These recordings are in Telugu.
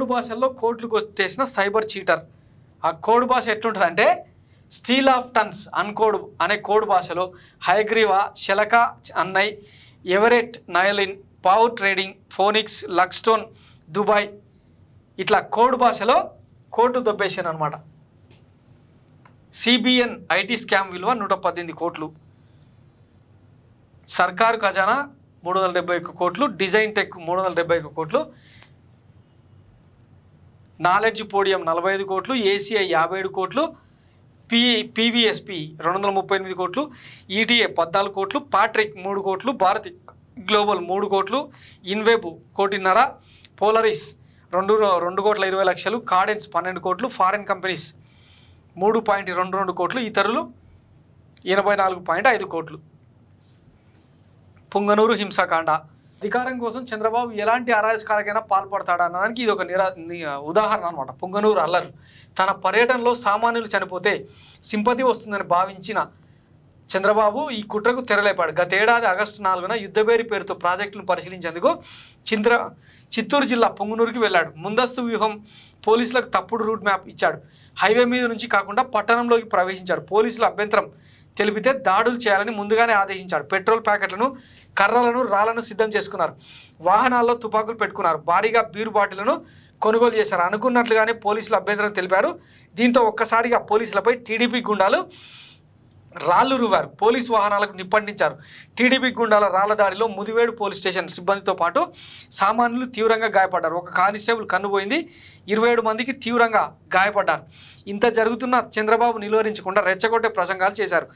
కోడ్ భాషల్లో కోట్లు కొట్టేసిన సైబర్ చీటర్. ఆ కోడ్ భాష ఎట్లుంటుందంటే స్టీల్ ఆఫ్ టన్స్ అన్కోడ్ అనే కోడ్ భాషలో Hayagriva, శలక అన్నై, ఎవరెట్, నయలిన్, power trading, phonics, లక్స్టోన్, Dubai ఇట్లా కోడ్ భాషలో కోర్టు దొబ్బేసాను అనమాట. సిబిఎన్ ఐటీ స్కామ్ విలువ 118 కోట్లు. సర్కారు ఖజానా 371 కోట్లు. డిజైన్ టెక్ 371 కోట్లు. నాలెడ్జ్ పోడియం 45 కోట్లు. ఏసీఐ 57 కోట్లు. పీవీఎస్పీ 238 కోట్లు. ఈటీఏ 14 కోట్లు. పాట్రిక్ 3 కోట్లు. భారతి గ్లోబల్ 3 కోట్లు. ఇన్వెబ్ 1.5 కోటి. పోలరిస్ 2,20,00,000. కార్డెన్స్ 12 కోట్లు. ఫారెన్ కంపెనీస్ 3.22 కోట్లు. ఇతరులు 84.5 కోట్లు. పుంగనూరు హింసాకాండ. అధికారం కోసం చంద్రబాబు ఎలాంటి అరాజకాలకైనా పాల్పడతాడా అన్నదానికి ఇది ఒక ఉదాహరణ అనమాట. పుంగనూరు అల్లర్. తన పర్యటనలో సామాన్యులు చనిపోతే సింపతి వస్తుందని భావించిన చంద్రబాబు ఈ కుట్రకు తెరలేపాడు. గతేడాది ఆగస్టు 4న యుద్ధబేరి పేరుతో ప్రాజెక్టులను పరిశీలించేందుకు చిత్తూరు జిల్లా పుంగనూరుకి వెళ్ళాడు. ముందస్తు వ్యూహం, పోలీసులకు తప్పుడు రూట్ మ్యాప్ ఇచ్చాడు. హైవే మీద నుంచి కాకుండా పట్టణంలోకి ప్రవేశించాడు. పోలీసులు అభ్యంతరం తెలిపితే దాడులు చేయాలని ముందుగానే ఆదేశించాడు. పెట్రోల్ ప్యాకెట్లను, కర్రలను, రాళ్లను సిద్ధం చేసుకున్నారు. వాహనాల్లో తుపాకులు పెట్టుకున్నారు. భారీగా బీరు బాటిళ్లను కొనుగోలు చేశారు. అనుకున్నట్లుగానే పోలీసులు అభ్యంతరం తెలిపారు. దీంతో ఒక్కసారిగా పోలీసులపై టీడీపీ గుండాలు రాళ్లు రువ్వారు. పోలీసు వాహనాలకు నిప్పంటించారు. టీడీపీ గుండాల రాళ్ల దాడిలో ముదివేడు పోలీస్ స్టేషన్ సిబ్బందితో పాటు సామాన్యులు తీవ్రంగా గాయపడ్డారు. ఒక కానిస్టేబుల్ కన్నుపోయింది. 27 మందికి తీవ్రంగా గాయపడ్డారు. ఇంత జరుగుతున్న చంద్రబాబు నిలువరించకుండా రెచ్చగొట్టే ప్రసంగాలు చేశారు.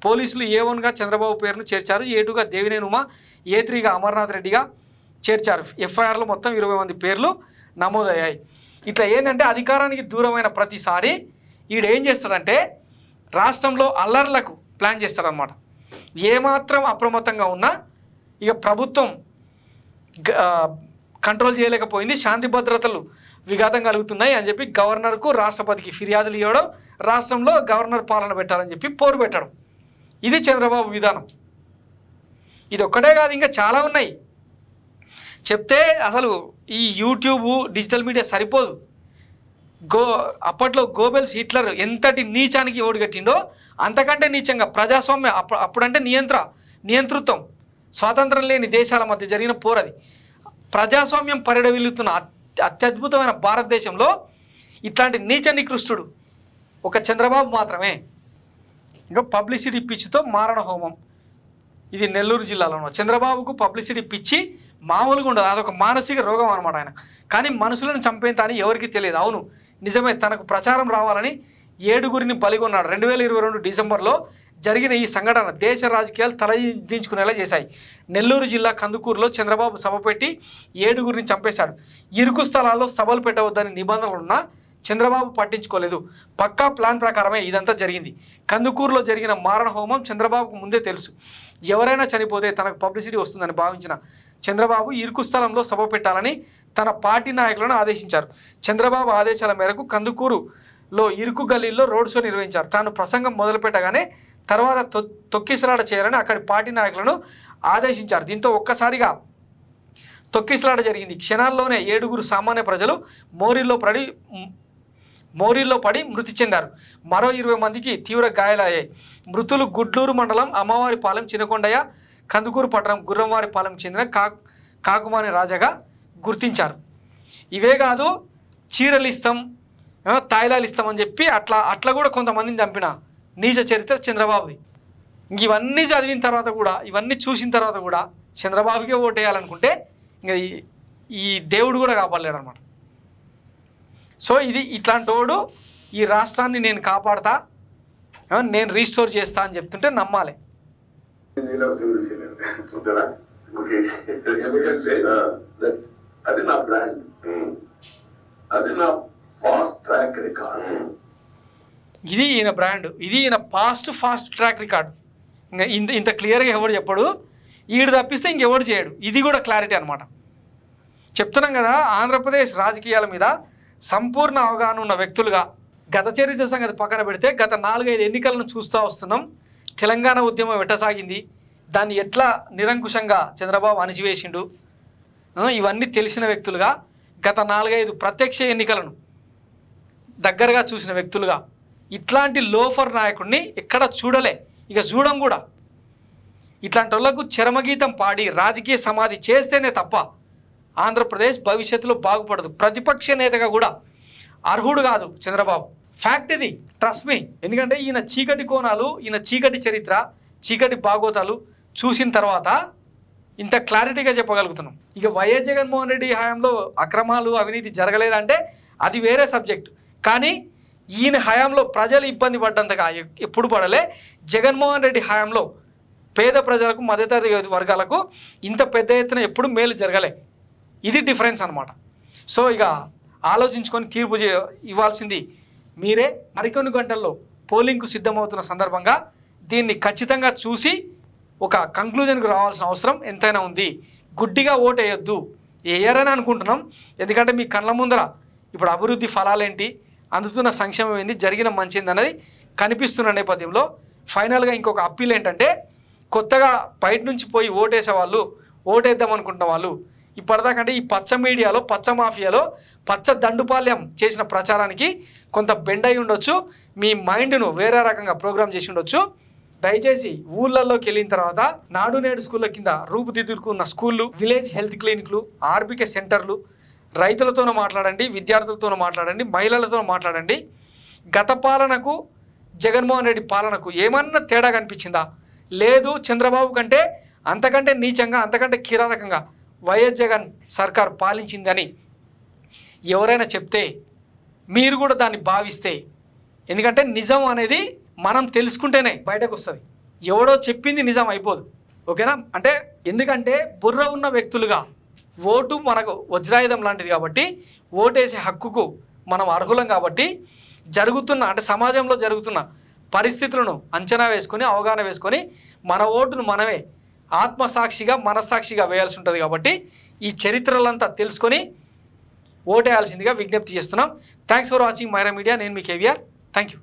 పోలీసులు A1గా చంద్రబాబు పేరును చేర్చారు. A2గా దేవినేని ఉమా, A3గా అమర్నాథ్ రెడ్డిగా చేర్చారు. FIRలో మొత్తం 20 మంది పేర్లు నమోదయ్యాయి. ఇట్లా ఏంటంటే అధికారానికి దూరమైన ప్రతిసారి ఈడేం చేస్తాడంటే రాష్ట్రంలో అల్లర్లకు ప్లాన్ చేస్తారనమాట. ఏమాత్రం అప్రమత్తంగా ఉన్నా ఇక ప్రభుత్వం కంట్రోల్ చేయలేకపోయింది, శాంతి భద్రతలు విఘాతం కలుగుతున్నాయి అని చెప్పి గవర్నర్కు, రాష్ట్రపతికి ఫిర్యాదులు ఇవ్వడం, రాష్ట్రంలో గవర్నర్ పాలన పెట్టాలని చెప్పి పోరు పెట్టడం. ఇది చంద్రబాబు విధానం. ఇది ఒక్కటే కాదు, ఇంకా చాలా ఉన్నాయి చెప్తే అసలు ఈ యూట్యూబ్, డిజిటల్ మీడియా సరిపోదు. అప్పట్లో గోబెల్స్, హిట్లర్ ఎంతటి నీచానికి ఓడిగట్టిండో అంతకంటే నీచంగా ప్రజాస్వామ్య అప్పుడంటే నియంతృత్వం, స్వాతంత్రం లేని దేశాల మధ్య జరిగిన పోరది. ప్రజాస్వామ్యం పరిడవిల్లుతున్న అత్యద్భుతమైన భారతదేశంలో ఇట్లాంటి నీచ నికృష్టుడు ఒక చంద్రబాబు మాత్రమే. ఇంకా పబ్లిసిటీ పిచ్చితో మారణ హోమం. ఇది నెల్లూరు జిల్లాలో. చంద్రబాబుకు పబ్లిసిటీ పిచ్చి మామూలుగా ఉండదు, అదొక మానసిక రోగం అనమాట. ఆయన కానీ మనుషులను చంపేంత అని ఎవరికి తెలియదు. అవును నిజమే, తనకు ప్రచారం రావాలని 7గురిని బలిగొన్నాడు. 2022 డిసెంబర్లో జరిగిన ఈ సంఘటన దేశ రాజకీయాలు తలదించుకునేలా చేశాయి. నెల్లూరు జిల్లా కందుకూరులో చంద్రబాబు సభ పెట్టి 7గురిని చంపేశాడు. ఇరుకు స్థలాల్లో సభలు పెట్టవద్దని నిబంధనలు ఉన్నా చంద్రబాబు పట్టించుకోలేదు. పక్కా ప్లాన్ ప్రకారమే ఇదంతా జరిగింది. కందుకూరులో జరిగిన మారణ హోమం చంద్రబాబుకు ముందే తెలుసు. ఎవరైనా చనిపోతే తనకు పబ్లిసిటీ వస్తుందని భావించిన చంద్రబాబు ఇరుకు స్థలంలో సభ పెట్టాలని తన పార్టీ నాయకులను ఆదేశించారు. చంద్రబాబు ఆదేశాల మేరకు కందుకూరులో ఇరుకు గల్లీల్లో రోడ్ షో నిర్వహించారు. తాను ప్రసంగం మొదలుపెట్టగానే తర్వాత తొక్కిసలాట చేయాలని అక్కడి పార్టీ నాయకులను ఆదేశించారు. దీంతో ఒక్కసారిగా తొక్కిసలాట జరిగింది. క్షణాల్లోనే 7గురు సామాన్య ప్రజలు మోరీల్లో పడి మృతి చెందారు. మరో 20 మందికి తీవ్ర గాయాలయ్యాయి. మృతులు గుడ్లూరు మండలం అమ్మవారిపాలెం, చినకొండయ్య, కందుకూరు పట్టణం గుర్రంవారిపాలెం చెందిన కాకుమాని రాజాగా గుర్తించారు. ఇవే కాదు, చీరలు ఇస్తాం, తాయిలాలు ఇస్తామని చెప్పి అట్లా కూడా కొంతమందిని చంపిన నీచ చరిత్ర చంద్రబాబుది. ఇవన్నీ చదివిన తర్వాత కూడా, ఇవన్నీ చూసిన తర్వాత కూడా చంద్రబాబుకే ఓటేయాలనుకుంటే ఇంకా ఈ దేవుడు కూడా కాపాడలేడు అనమాట. సో ఇది ఇట్లాంటి వాడు ఈ రాష్ట్రాన్ని నేను కాపాడతా, నేను రీస్టోర్ చేస్తా అని చెప్తుంటే నమ్మాలి. అది నా బ్రాండ్, అది నా ఫాస్ట్ ట్రాక్ రికార్డ్. ఇది ఈయన బ్రాండ్, ఇది ఈయన ఫాస్ట్ ట్రాక్ రికార్డు. ఇంకా ఇంత క్లియర్గా ఎవడు చెప్పడు, ఈడు తప్పిస్తే ఇంకెవడు చేయడు. ఇది కూడా క్లారిటీ అనమాట. చెప్తున్నాం కదా, ఆంధ్రప్రదేశ్ రాజకీయాల మీద సంపూర్ణ అవగాహన ఉన్న వ్యక్తులుగా గత చరిత్ర సంగతి పక్కన పెడితే గత 4-5 ఎన్నికలను చూస్తూ వస్తున్నాం. తెలంగాణ ఉద్యమం ఎట్టసాగింది, దాన్ని ఎట్లా నిరంకుశంగా చంద్రబాబు అణిచివేసిండు, ఇవన్నీ తెలిసిన వ్యక్తులుగా గత 4-5 ప్రత్యక్ష ఎన్నికలను దగ్గరగా చూసిన వ్యక్తులుగా ఇట్లాంటి లోఫర్ నాయకుడిని ఎక్కడ చూడలే, ఇక చూడం కూడా. ఇట్లాంటి వాళ్ళకు చరమగీతం పాడి రాజకీయ సమాధి చేస్తేనే తప్ప ఆంధ్రప్రదేశ్ భవిష్యత్తులో బాగుపడదు. ప్రతిపక్ష నేతగా కూడా అర్హుడు కాదు చంద్రబాబు. ఫ్యాక్ట్ ఇది, ట్రస్ట్ మీ. ఎందుకంటే ఈయన చీకటి కోణాలు, ఈయన చీకటి చరిత్ర, చీకటి భాగోతాలు చూసిన తర్వాత ఇంత క్లారిటీగా చెప్పగలుగుతున్నాం. ఇక వైఎస్ జగన్మోహన్ రెడ్డి హయాంలో అక్రమాలు అవినీతి జరగలేదంటే అది వేరే సబ్జెక్ట్. కానీ ఈయన హయాంలో ప్రజలు ఇబ్బంది పడ్డంతగా ఎప్పుడు పడలే. జగన్మోహన్ రెడ్డి హయాంలో పేద ప్రజలకు, మధ్యతరగతి వర్గాలకు ఇంత పెద్ద ఎత్తున ఎప్పుడు మేలు జరగలే. ఇది డిఫరెన్స్ అనమాట. సో ఇక ఆలోచించుకొని తీర్పు ఇవ్వాల్సింది మీరే. మరికొన్ని గంటల్లో పోలింగ్కు సిద్ధమవుతున్న సందర్భంగా దీన్ని ఖచ్చితంగా చూసి ఒక కంక్లూజన్కి రావాల్సిన అవసరం ఎంతైనా ఉంది. గుడ్డిగా ఓటు వేయొద్దు, వేయరని అనుకుంటున్నాం. ఎందుకంటే మీ కళ్ళ ముందర ఇప్పుడు అభివృద్ధి ఫలాలేంటి, అందుతున్న సంక్షేమం ఏంది, జరిగిన మంచి ఏంది అనేది కనిపిస్తున్న నేపథ్యంలో ఫైనల్గా ఇంకొక అప్పీల్ ఏంటంటే, కొత్తగా బయట నుంచి పోయి ఓటేసే వాళ్ళు, ఓటేద్దాం అనుకుంటున్న వాళ్ళు ఇప్పటిదాకంటే ఈ పచ్చ మీడియాలో, పచ్చ మాఫియాలో, పచ్చ దండుపాల్యం చేసిన ప్రచారానికి కొంత బెండ్ అయి ఉండొచ్చు. మీ మైండ్ను వేరే రకంగా ప్రోగ్రామ్ చేసి ఉండొచ్చు. దయచేసి ఊళ్ళల్లోకి వెళ్ళిన తర్వాత నాడు నేడు స్కూళ్ళ కింద రూపుదిద్దుకున్న స్కూళ్ళు, విలేజ్ హెల్త్ క్లినిక్లు, ఆర్బికే సెంటర్లు, రైతులతోనూ మాట్లాడండి, విద్యార్థులతోనూ మాట్లాడండి, మహిళలతో మాట్లాడండి. గత పాలనకు జగన్మోహన్ రెడ్డి పాలనకు ఏమన్నా తేడా కనిపించిందా? లేదు. చంద్రబాబు కంటే అంతకంటే నీచంగా, అంతకంటే కిరాతకంగా వైఎస్ జగన్ సర్కార్ పాలించిందని ఎవరైనా చెప్తే మీరు కూడా దాన్ని భావిస్తే, ఎందుకంటే నిజం అనేది మనం తెలుసుకుంటేనే బయటకు వస్తుంది. ఎవడో చెప్పింది నిజం అయిపోదు. ఓకేనా? అంటే ఎందుకంటే బుర్ర ఉన్న వ్యక్తులుగా ఓటు మనకు వజ్రాయుధం లాంటిది కాబట్టి, ఓటేసే హక్కుకు మనం అర్హులం కాబట్టి, జరుగుతున్న అంటే సమాజంలో జరుగుతున్న పరిస్థితులను అంచనా వేసుకొని, అవగాహన వేసుకొని మన ఓటును మనమే ఆత్మసాక్షిగా, మనస్సాక్షిగా వేయాల్సి ఉంటుంది. కాబట్టి ఈ చరిత్రలంతా తెలుసుకొని ఓటేయాల్సిందిగా విజ్ఞప్తి చేస్తున్నాం. Thanks for watching Myra Media. నేను మీ కేవీఆర్. Thank you.